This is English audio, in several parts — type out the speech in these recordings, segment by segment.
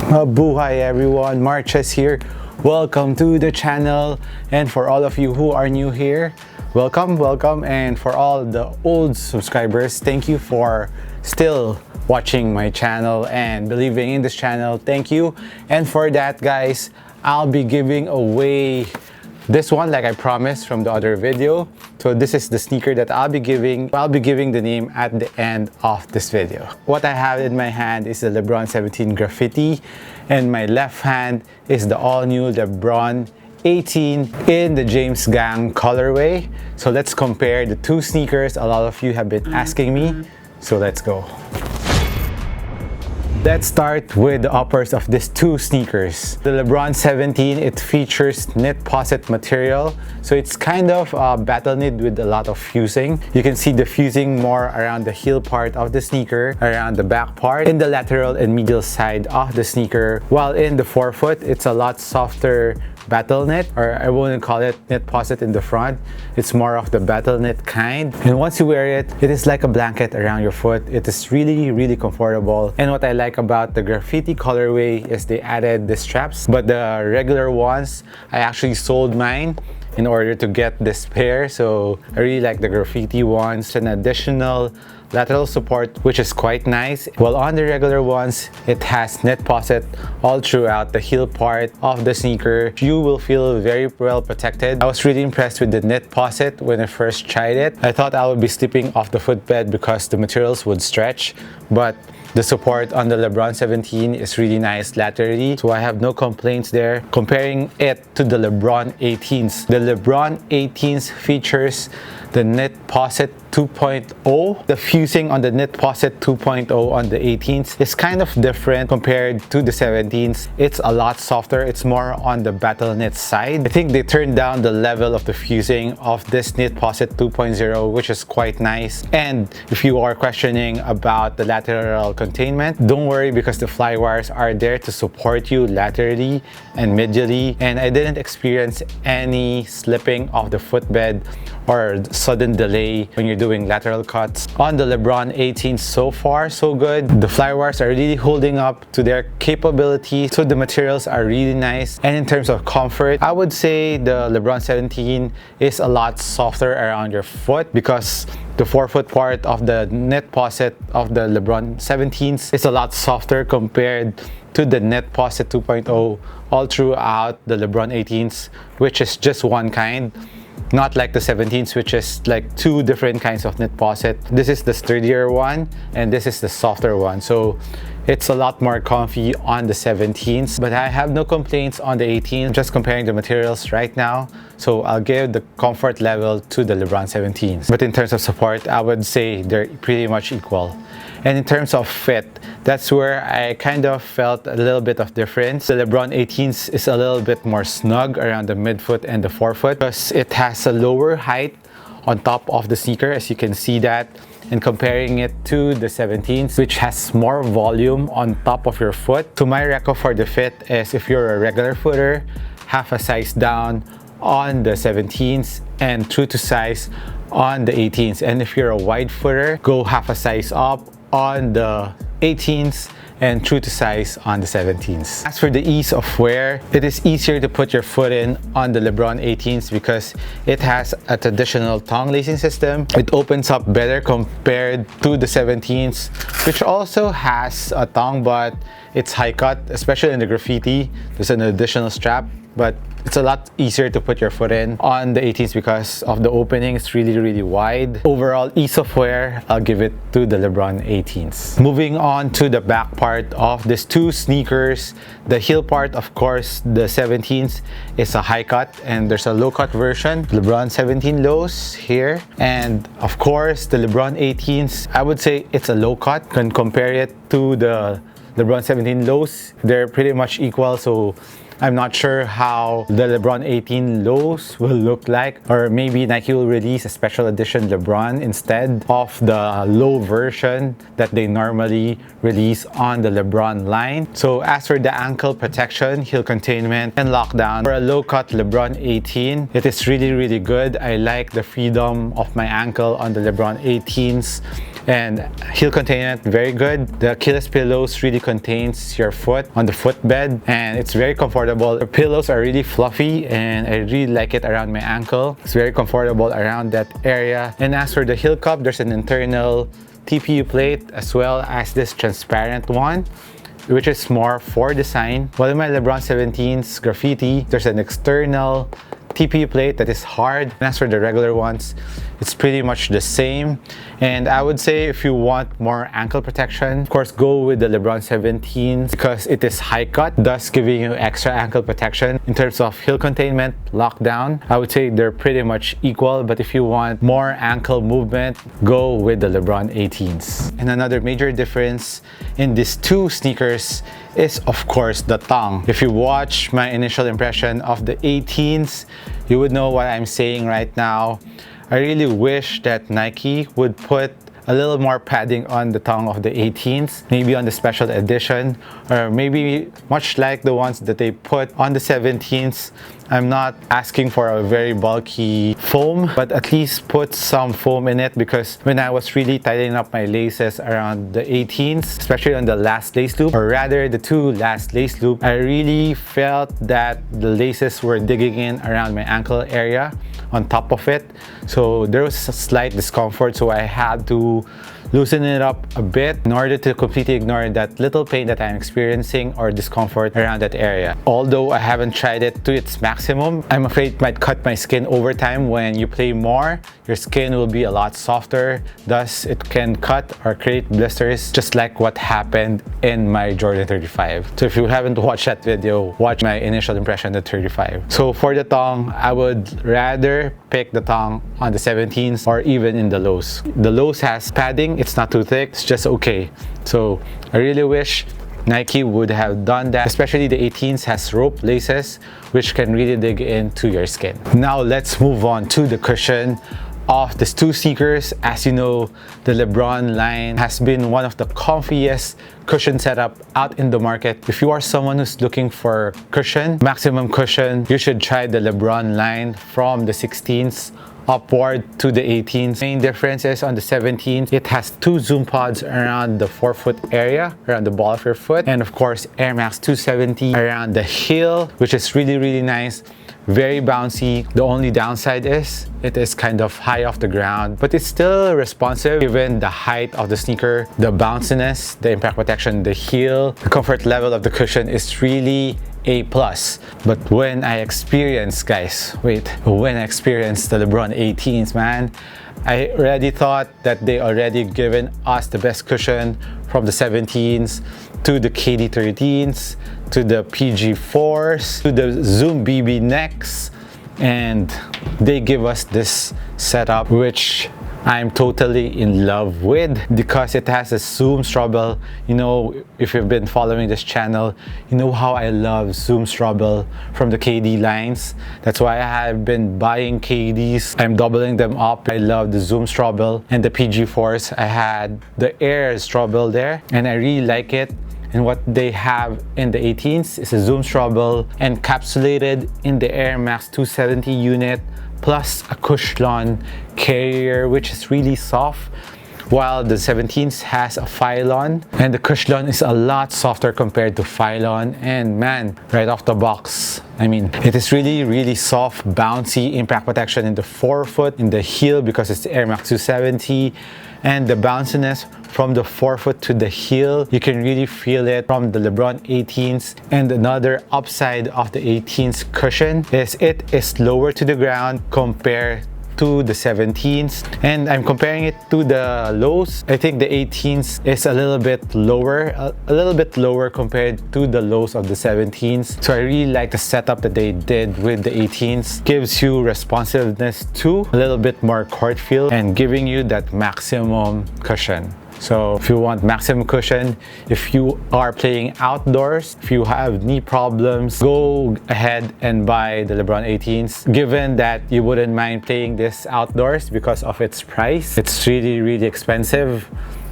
Mabuhay everyone, Marches here. Welcome to the channel, and for all of you who are new here, welcome, and for all the old subscribers, thank you for still watching my channel and believing in this channel. Thank you. And for that, guys, I'll be giving away this one like I promised from the other video. So this is the sneaker that I'll be giving the name at the end of this video. What I have in my hand is the LeBron 17 Graffiti, and my left hand is the all-new LeBron 18 in the James Gang colorway. So let's compare the two sneakers. A lot of you have been asking me, so let's go. Let's start with the uppers of these two sneakers. The LeBron 17, it features knit posit material. So it's kind of battle knit with a lot of fusing. You can see the fusing more around the heel part of the sneaker, around the back part, in the lateral and medial side of the sneaker. While in the forefoot, it's a lot softer battle knit, or I wouldn't call it knit posit in the front. It's more of the battle knit kind. And once you wear it, it is like a blanket around your foot. It is really comfortable. And what I like about the Graffiti colorway is they added the straps, but the regular ones, I actually sold mine in order to get this pair. So I really like the Graffiti ones. An additional lateral support, which is quite nice. While on the regular ones, it has knit posit all throughout the heel part of the sneaker. You will feel very well protected. I was really impressed with the knit posit when I first tried it. I thought I would be sleeping off the footbed because the materials would stretch, but the support on the LeBron 17 is really nice laterally, so I have no complaints there. Comparing it to the LeBron 18s, the LeBron 18s features the knit posit 2.0. The fusing on the knit posit 2.0 on the 18s is kind of different compared to the 17s. It's a lot softer. It's more on the battle knit side. I think they turned down the level of the fusing of this knit posit 2.0, which is quite nice. And if you are questioning about the lateral containment, don't worry, because the fly wires are there to support you laterally and medially. And I didn't experience any slipping of the footbed or sudden delay when you're doing lateral cuts. On the LeBron 18, so far so good. The fly wires are really holding up to their capability, so the materials are really nice. And in terms of comfort, I would say the LeBron 17 is a lot softer around your foot, because the forefoot part of the knit posit of the LeBron 17s is a lot softer compared to the knit posit 2.0 all throughout the LeBron 18s, which is just one kind. Not like the 17s, which is like two different kinds of knit posit. This is the sturdier one, and this is the softer one. So it's a lot more comfy on the 17s, but I have no complaints on the 18. Just comparing the materials right now, so I'll give the comfort level to the LeBron 17s. But in terms of support, I would say they're pretty much equal. And in terms of fit, that's where I kind of felt a little bit of difference. The LeBron 18s is a little bit more snug around the midfoot and the forefoot, because it has a lower height on top of the sneaker, as you can see that. And comparing it to the 17s, which has more volume on top of your foot. So my record for the fit is, if you're a regular footer, half a size down on the 17s and true to size on the 18s. And if you're a wide footer, go half a size up on the 18s and true to size on the 17s. As for the ease of wear, it is easier to put your foot in on the LeBron 18s because it has a traditional tongue lacing system. It opens up better compared to the 17s, which also has a tongue, but it's high cut, especially in the Graffiti. There's an additional strap, but it's a lot easier to put your foot in on the 18s because of the opening. It's really wide. Overall ease of wear, I'll give it to the LeBron 18s. Moving on to the back part of these two sneakers. The heel part, of course, the 17s is a high cut, and there's a low cut version. LeBron 17 lows here, and of course the LeBron 18s, I would say it's a low cut. Can compare it to the LeBron 17 lows, they're pretty much equal. So I'm not sure how the LeBron 18 lows will look like, or maybe Nike will release a special edition LeBron instead of the low version that they normally release on the LeBron line. So as for the ankle protection, heel containment, and lockdown, for a low cut LeBron 18, it is really good. I like the freedom of my ankle on the LeBron 18s. And heel containment, very good. The Achilles pillows really contains your foot on the footbed, and it's very comfortable. The pillows are really fluffy, and I really like it around my ankle. It's very comfortable around that area. And as for the heel cup, there's an internal TPU plate as well as this transparent one, which is more for design. While in my LeBron 17's graffiti, there's an external TPU plate that is hard. And as for the regular ones, it's pretty much the same. And I would say if you want more ankle protection, of course, go with the LeBron 17 because it is high cut, thus giving you extra ankle protection. In terms of heel containment, lockdown, I would say they're pretty much equal. But if you want more ankle movement, go with the LeBron 18s. And another major difference in these two sneakers is, of course, the tongue. If you watch my initial impression of the 18s, you would know what I'm saying right now. I really wish that Nike would put a little more padding on the tongue of the 18s, maybe on the special edition, or maybe much like the ones that they put on the 17s. I'm not asking for a very bulky foam, but at least put some foam in it, because when I was really tightening up my laces around the 18s, especially on the last lace loop, or rather the two last lace loop, I really felt that the laces were digging in around my ankle area on top of it. So there was a slight discomfort, so I had to loosen it up a bit in order to completely ignore that little pain that I'm experiencing or discomfort around that area. Although I haven't tried it to its maximum, I'm afraid it might cut my skin over time. When you play more, your skin will be a lot softer, thus it can cut or create blisters, just like what happened in my Jordan 35. So if you haven't watched that video, watch my initial impression of 35. So for the tongue, I would rather pick the tongue on the 17s or even in the lows. The lows has padding, it's not too thick, it's just okay. So I really wish Nike would have done that, especially the 18s has rope laces, which can really dig into your skin. Now let's move on to the cushion of these two sneakers. As you know, the LeBron line has been one of the comfiest cushion setup out in the market. If you are someone who's looking for cushion, maximum cushion, you should try the LeBron line from the 16s upward to the 18s. Main difference is on the 17th, it has two zoom pods around the forefoot area, around the ball of your foot, and of course Air Max 270 around the heel, which is really nice. Very bouncy. The only downside is it is kind of high off the ground, but it's still responsive given the height of the sneaker. The bounciness, the impact protection, the heel, the comfort level of the cushion is really A+. But when I experienced the LeBron 18s, man, I already thought that they already given us the best cushion from the 17s to the KD 13s to the PG4s to the Zoom BB necks, and they give us this setup which I'm totally in love with because it has a Zoom strobel. You know, if you've been following this channel, you know how I love Zoom strobel from the KD lines. That's why I have been buying KDs. I'm doubling them up. I love the Zoom strobel and the PG4s. I had the Air strobel there and I really like it. And what they have in the 18s is a Zoom strobel encapsulated in the Air Max 270 unit, plus a cushion carrier which is really soft, while the 17s has a Phylon and the cushion is a lot softer compared to Phylon. And man, right off the box, I mean, it is really soft, bouncy impact protection in the forefoot, in the heel because it's the Air Max 270, and the bounciness from the forefoot to the heel, you can really feel it from the LeBron 18s. And another upside of the 18s cushion is it is lower to the ground compared to the 17s, and I'm comparing it to the lows. I think the 18s is a little bit lower compared to the lows of the 17s. So I really like the setup that they did with the 18s. Gives you responsiveness too, a little bit more court feel, and giving you that maximum cushion. So if you want maximum cushion, if you are playing outdoors, if you have knee problems, go ahead and buy the LeBron 18s. Given that you wouldn't mind playing this outdoors because of its price, it's really expensive.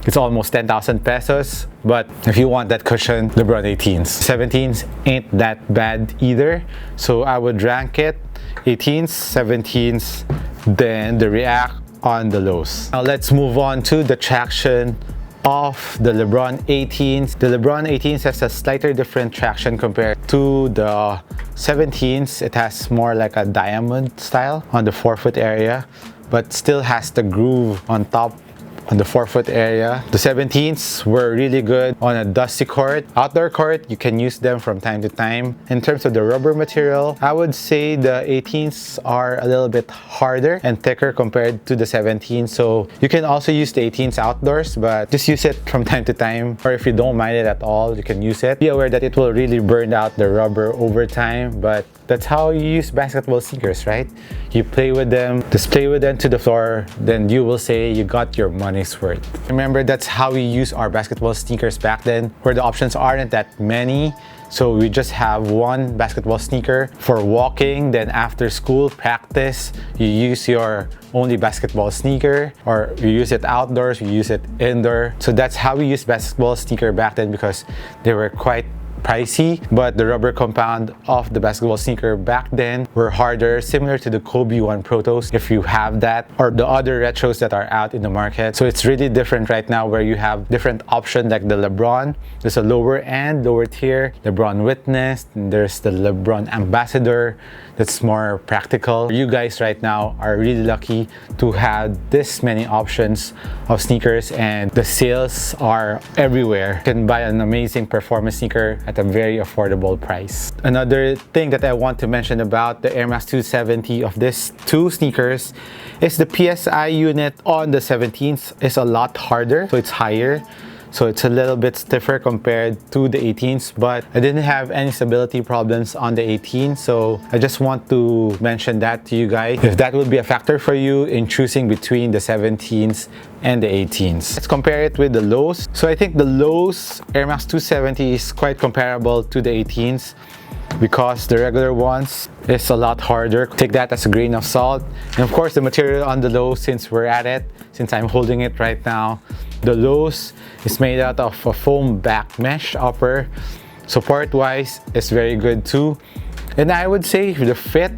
It's almost 10,000 pesos. But if you want that cushion, LeBron 18s. 17s ain't that bad either. So I would rank it 18s, 17s, then the React on the lows. Now let's move on to the traction of the LeBron 18s. The LeBron 18s has a slightly different traction compared to the 17s. It has more like a diamond style on the forefoot area, but still has the groove on top on the forefoot area. The 17s were really good on a dusty court. Outdoor court, you can use them from time to time. In terms of the rubber material, I would say the 18s are a little bit harder and thicker compared to the 17s. So you can also use the 18s outdoors, but just use it from time to time. Or if you don't mind it at all, you can use it. Be aware that it will really burn out the rubber over time, but that's how you use basketball sneakers, right? You play with them, display with them to the floor, then you will say you got your money's worth. Remember, that's how we use our basketball sneakers back then, where the options aren't that many. So we just have one basketball sneaker for walking, then after school practice, you use your only basketball sneaker, or you use it outdoors, you use it indoor. So that's how we use basketball sneaker back then, because they were quite pricey, but the rubber compound of the basketball sneaker back then were harder, similar to the Kobe 1 Protos if you have that, or the other retros that are out in the market. So it's really different right now, where you have different options like the LeBron. There's a lower end, lower tier, LeBron Witness, and there's the LeBron Ambassador that's more practical. You guys right now are really lucky to have this many options of sneakers, and the sales are everywhere. You can buy an amazing performance sneaker at a very affordable price. Another thing that I want to mention about the Air Max 270 of these two sneakers is the PSI unit on the 17s is a lot harder, so it's higher. So it's a little bit stiffer compared to the 18s, but I didn't have any stability problems on the 18, so I just want to mention that to you guys, if that would be a factor for you in choosing between the 17s and the 18s. Let's compare it with the lows. So I think the lows Air Max 270 is quite comparable to the 18s, because the regular ones is a lot harder. Take that as a grain of salt. And of course, the material on the lows, since we're at it, since I'm holding it right now, the lows is made out of a foam back mesh upper. Support wise is very good too. And I would say the fit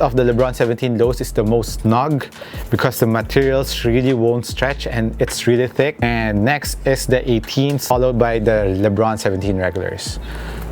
of the LeBron 17 lows is the most snug, because the materials really won't stretch and it's really thick. And next is the 18s, followed by the LeBron 17 regulars.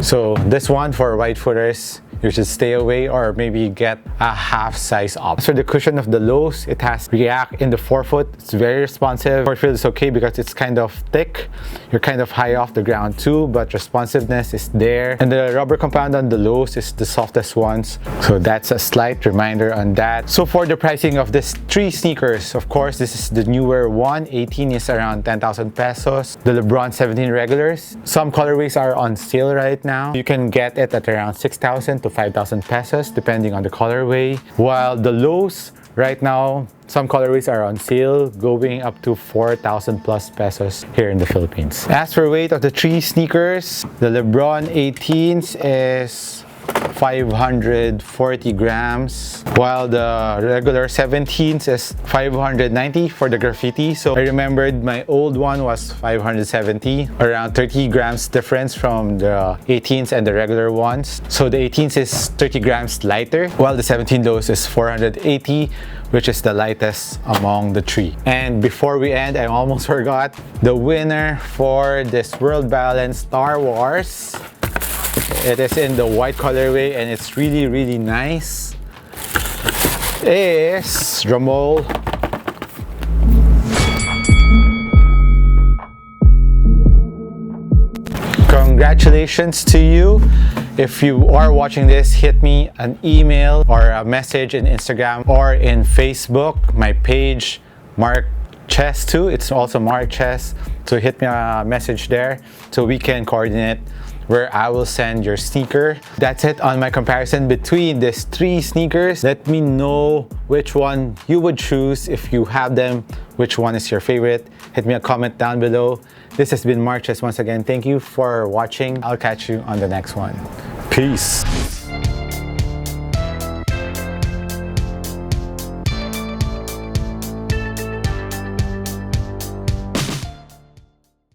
So this one for wide footers, you should stay away or maybe get a half size up. As for the cushion of the lows, it has React in the forefoot. It's very responsive. Forefoot is okay because it's kind of thick. You're kind of high off the ground too, but responsiveness is there. And the rubber compound on the lows is the softest ones. So that's a slight reminder on that. So for the pricing of these three sneakers, of course, this is the newer one. 18 is around 10,000 pesos. The LeBron 17 regulars, some colorways are on sale right now. You can get it at around 6,000 to 5,000 pesos depending on the colorway, while the lows right now, some colorways are on sale, going up to 4,000 plus pesos here in the Philippines. As for weight of the three sneakers, the LeBron 18s is 540 grams, while the regular 17s is 590 for the graffiti. So I remembered my old one was 570, around 30 grams difference from the 18s and the regular ones. So the 18s is 30 grams lighter, while the 17 lows is 480, which is the lightest among the three. And before we end, I almost forgot the winner for this World Balance Star Wars. It is in the white colorway and it's really, really nice. Is drumroll. Congratulations to you. If you are watching this, hit me an email or a message in Instagram or in Facebook, my page, Mark Chess too. It's also Mark Chess. So hit me a message there so we can coordinate where I will send your sneaker. That's it on my comparison between these three sneakers. Let me know which one you would choose if you have them, which one is your favorite. Hit me a comment down below. This has been Mark Chess once again. Thank you for watching. I'll catch you on the next one. Peace.